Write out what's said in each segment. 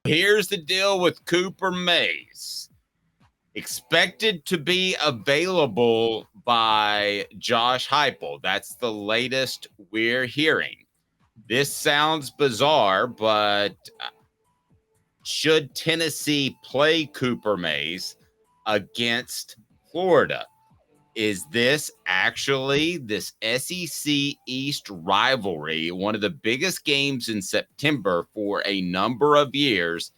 Here's the deal with Cooper Mays. Expected to be available by Josh Heupel. That's the latest we're hearing. This sounds bizarre, but should Tennessee play Cooper Mays against Florida? Is this actually this SEC East rivalry, one of the biggest games in September for a number of years?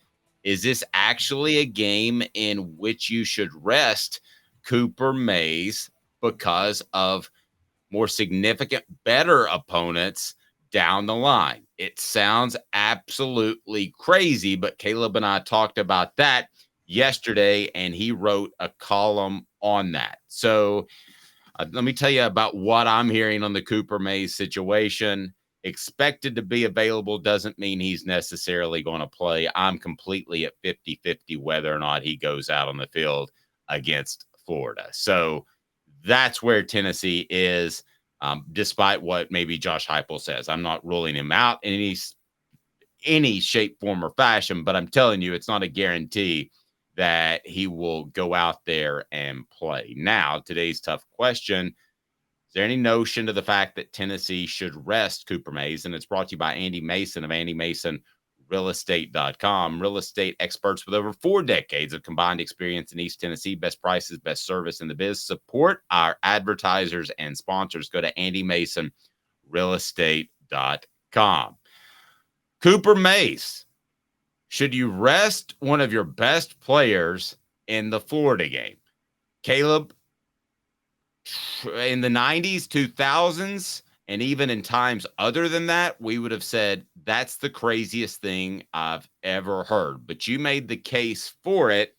Is this actually a game in which you should rest Cooper Mays because of more significant, better opponents down the line? It sounds absolutely crazy, but Caleb and I talked about that yesterday, and he wrote a column on that. So let me tell you about what I'm hearing on the Cooper Mays situation. Expected to be available doesn't mean he's necessarily going to play. I'm completely at 50-50 whether or not he goes out on the field against Florida. So that's where Tennessee is, despite what maybe Josh Heupel says. I'm not ruling him out in any shape, form, or fashion, but I'm telling you, it's not a guarantee that he will go out there and play. Now, today's tough question: is there any notion to the fact that Tennessee should rest Cooper Mays? And it's brought to you by Andy Mason of AndyMasonRealEstate.com. Real estate experts with over 4 decades of combined experience in East Tennessee. Best prices, best service in the biz. Support our advertisers and sponsors. Go to AndyMasonRealEstate.com. Cooper Mays, should you rest one of your best players in the Florida game? Caleb, in the 90s, 2000s, and even in times other than that, we would have said that's the craziest thing I've ever heard. But you made the case for it,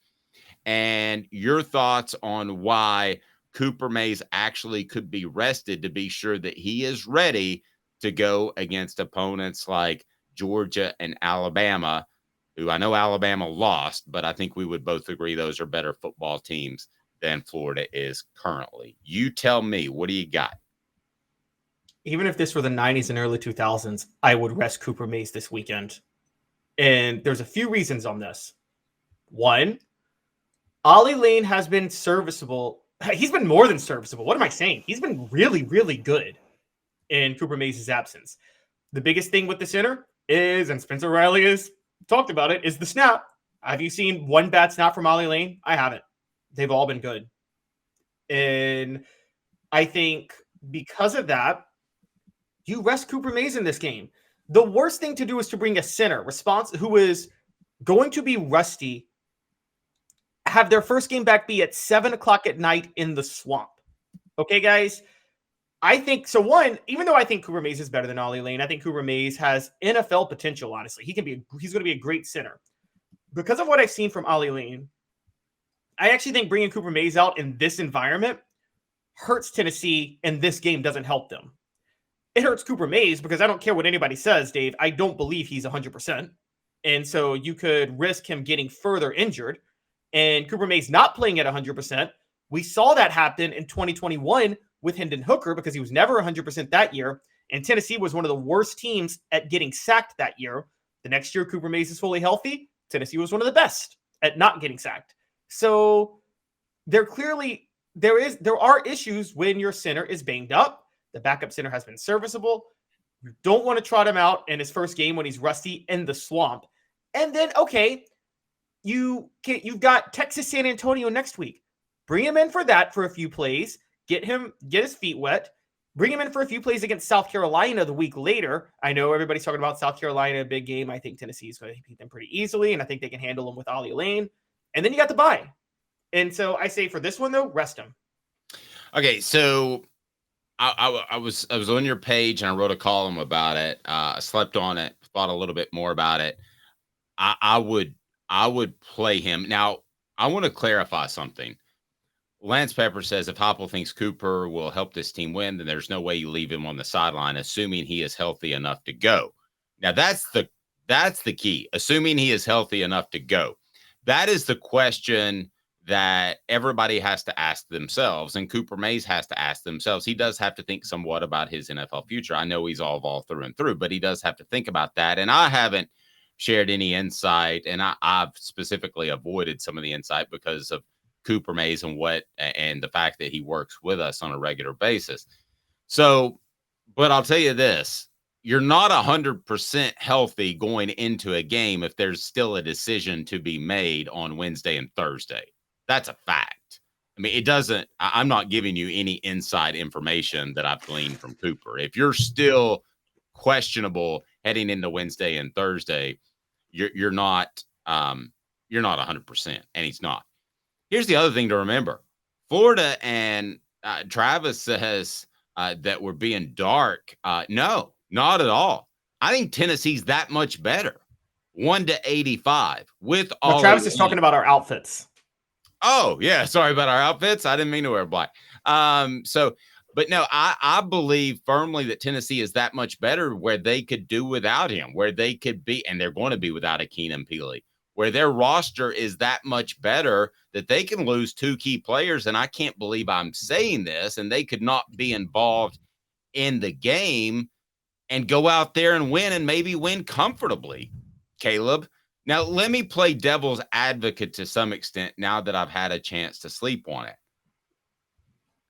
and your thoughts on why Cooper Mays actually could be rested to be sure that he is ready to go against opponents like Georgia and Alabama, who I know Alabama lost, but I think we would both agree those are better football teams than Florida is currently. You tell me, what do you got? Even if this were the 90s and early 2000s, I would rest Cooper Mays this weekend. And there's a few reasons on this. One, Ollie Lane has been serviceable. He's been more than serviceable. What am I saying? He's been really, really good in Cooper Mays' absence. The biggest thing with the center is, and Spencer Riley has talked about it, is the snap. Have you seen one bad snap from Ollie Lane? I haven't. They've all been good. And I think because of that, you rest Cooper Mays in this game. The worst thing to do is to bring a center who is going to be rusty, have their first game back be at 7 o'clock at night in the swamp. Okay, guys? I think, so one, even though I think Cooper Mays is better than Ollie Lane, I think Cooper Mays has NFL potential, honestly. He's going to be a great center. Because of what I've seen from Ollie Lane, I actually think bringing Cooper Mays out in this environment hurts Tennessee, and this game doesn't help them. It hurts Cooper Mays because I don't care what anybody says, Dave. I don't believe he's 100%. And so you could risk him getting further injured. And Cooper Mays not playing at 100%. We saw that happen in 2021 with Hendon Hooker because he was never 100% that year. And Tennessee was one of the worst teams at getting sacked that year. The next year, Cooper Mays is fully healthy. Tennessee was one of the best at not getting sacked. So there are issues when your center is banged up. The backup center has been serviceable. You don't want to trot him out in his first game when he's rusty in the swamp. And then, okay, you've got Texas San Antonio next week. Bring him in for that for a few plays. Get his feet wet. Bring him in for a few plays against South Carolina the week later. I know everybody's talking about South Carolina, a big game. I think Tennessee is going to beat them pretty easily, and I think they can handle them with Ollie Lane. And then you got the bye. And so I say for this one, though, rest him. Okay, so I was on your page and I wrote a column about it. I slept on it, thought a little bit more about it. I would play him. Now, I want to clarify something. Lance Pepper says if Heupel thinks Cooper will help this team win, then there's no way you leave him on the sideline, assuming he is healthy enough to go. Now, that's the key, assuming he is healthy enough to go. That is the question that everybody has to ask themselves, and Cooper Mays has to ask themselves. He does have to think somewhat about his NFL future. I know he's all through and through, but he does have to think about that. And I haven't shared any insight, and I've specifically avoided some of the insight because of Cooper Mays and the fact that he works with us on a regular basis. So, but I'll tell you this, you're not 100% healthy going into a game if there's still a decision to be made on Wednesday and Thursday. That's a fact. I mean, I'm not giving you any inside information that I've gleaned from Cooper. If you're still questionable heading into Wednesday and Thursday, you're not 100%, and he's not. Here's the other thing to remember. Florida and Travis says that we're being dark. No, not at all. I think Tennessee's that much better. 1-85 with all. Travis is talking about our outfits. Oh, yeah. Sorry about our outfits. I didn't mean to wear black. But no, I believe firmly that Tennessee is that much better where they could do without him, where they could be, and they're going to be without a Keenan Peely, where their roster is that much better that they can lose 2 key players. And I can't believe I'm saying this, and they could not be involved in the game and go out there and win, and maybe win comfortably, Caleb. Now, let me play devil's advocate to some extent now that I've had a chance to sleep on it.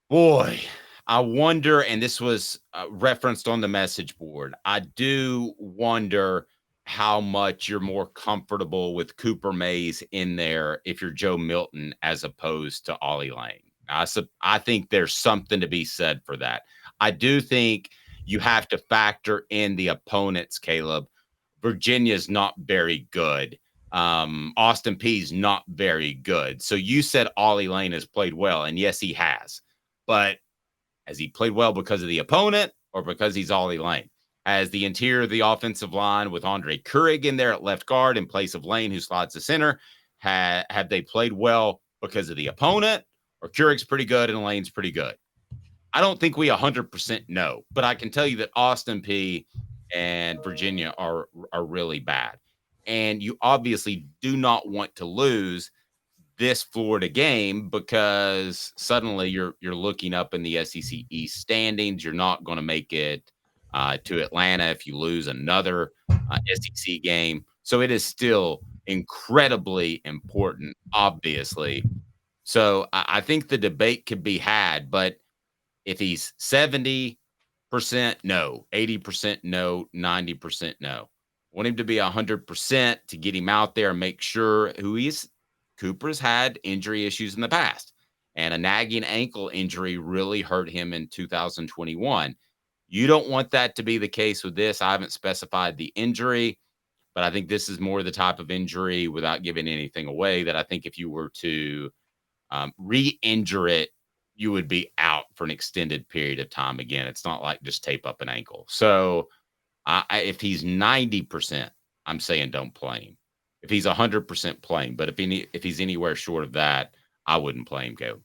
Boy, I wonder, and this was referenced on the message board, I do wonder how much you're more comfortable with Cooper Mays in there if you're Joe Milton as opposed to Ollie Lane. I think there's something to be said for that. I do think you have to factor in the opponents, Caleb. Virginia's not very good. Austin Peay's not very good. So you said Ollie Lane has played well, and yes, he has. But has he played well because of the opponent or because he's Ollie Lane? As the interior of the offensive line with Andre Courig in there at left guard in place of Lane, who slides to center, have they played well because of the opponent, or Courig's pretty good and Lane's pretty good? I don't think we 100% know, but I can tell you that Austin Peay and Virginia are really bad. And you obviously do not want to lose this Florida game because suddenly you're looking up in the SEC East standings. You're not going to make it to Atlanta if you lose another SEC game. So it is still incredibly important, obviously. So I think the debate could be had, but if he's 70% no, 80% no, 90% no. Want him to be 100% to get him out there and make sure Cooper's had injury issues in the past, and a nagging ankle injury really hurt him in 2021. You don't want that to be the case with this. I haven't specified the injury, but I think this is more the type of injury, without giving anything away, that I think if you were to re-injure it, you would be out for an extended period of time. Again, it's not like just tape up an ankle. So if he's 90%, I'm saying don't play him. If he's 100%, play him. But if he's anywhere short of that, I wouldn't play him, Go.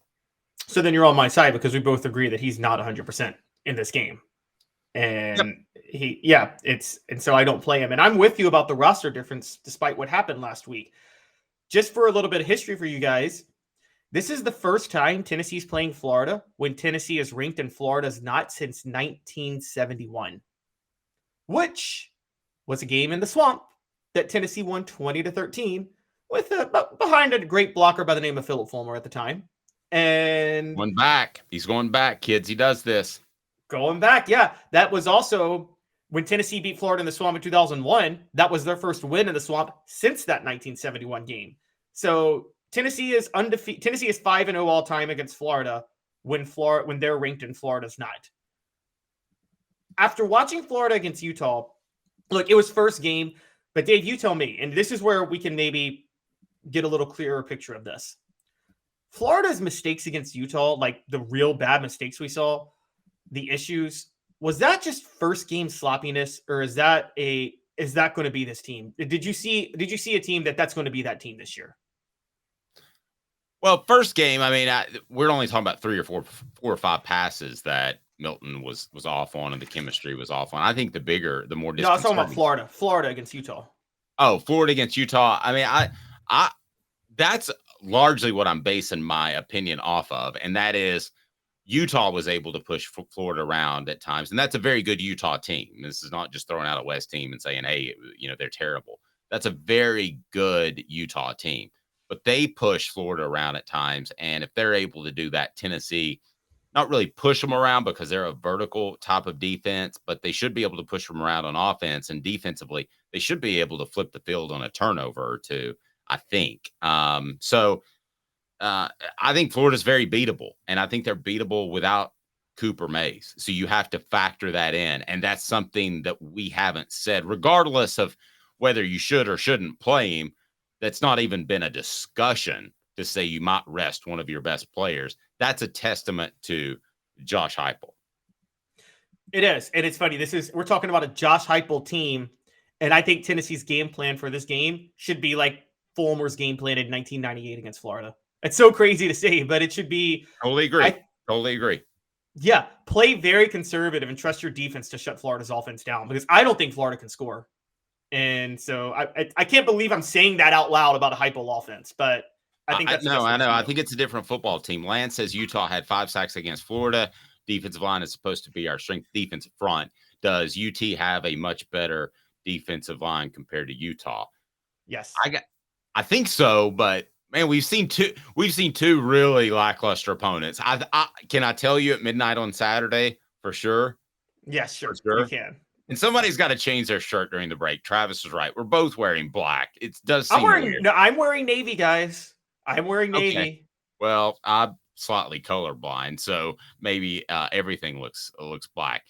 So then you're on my side because we both agree that he's not 100% in this game. And so I don't play him. And I'm with you about the roster difference despite what happened last week. Just for a little bit of history for you guys, this is the first time Tennessee's playing Florida when Tennessee is ranked and Florida's not since 1971, which was a game in the Swamp that Tennessee won 20-13 with behind a great blocker by the name of Philip Fulmer at the time. And he's going back, kids. He does this. Going back, yeah. That was also when Tennessee beat Florida in the Swamp in 2001. That was their first win in the Swamp since that 1971 game. So Tennessee is undefeated. Tennessee is 5-0 all time against Florida when they're ranked and Florida's not. After watching Florida against Utah, look, it was first game, but Dave, you tell me, and this is where we can maybe get a little clearer picture of this. Florida's mistakes against Utah, like the real bad mistakes we saw, the issues, was that just first game sloppiness, or is that going to be this team? Did you see a team that's going to be that team this year? Well, first game, I mean, we're only talking about 3 or 4 or 5 passes that Milton was off on, and the chemistry was off on. I think the more. No, I was talking about Florida against Utah. Oh, Florida against Utah. I mean, I that's largely what I'm basing my opinion off of, and that is Utah was able to push Florida around at times, and that's a very good Utah team. This is not just throwing out a West team and saying, hey, they're terrible. That's a very good Utah team, but they push Florida around at times. And if they're able to do that, Tennessee, not really push them around because they're a vertical type of defense, but they should be able to push them around on offense, and defensively, they should be able to flip the field on a turnover or two, I think. I think Florida's very beatable, and I think they're beatable without Cooper Mays. So you have to factor that in, and that's something that we haven't said, regardless of whether you should or shouldn't play him. That's not even been a discussion to say you might rest one of your best players. That's a testament to Josh Heupel. It is, and it's funny. We're talking about a Josh Heupel team, and I think Tennessee's game plan for this game should be like Fulmer's game plan in 1998 against Florida. It's so crazy to say, but it should be. Totally agree. Totally agree. Yeah, play very conservative and trust your defense to shut Florida's offense down, because I don't think Florida can score. And so I can't believe I'm saying that out loud about a Heupel offense, but I think that's I know. I think it's a different football team. Lance says Utah had 5 sacks against Florida. Defensive line is supposed to be our strength. Defensive front. Does UT have a much better defensive line compared to Utah? Yes, I think so, but man, we've seen two really lackluster opponents. Can I tell you at midnight on Saturday for sure? Yes, sure. You can. And somebody's got to change their shirt during the break. Travis is right. We're both wearing black. It does seem weird. I'm wearing navy, guys. I'm wearing navy. Okay. Well, I'm slightly colorblind, so maybe everything looks black.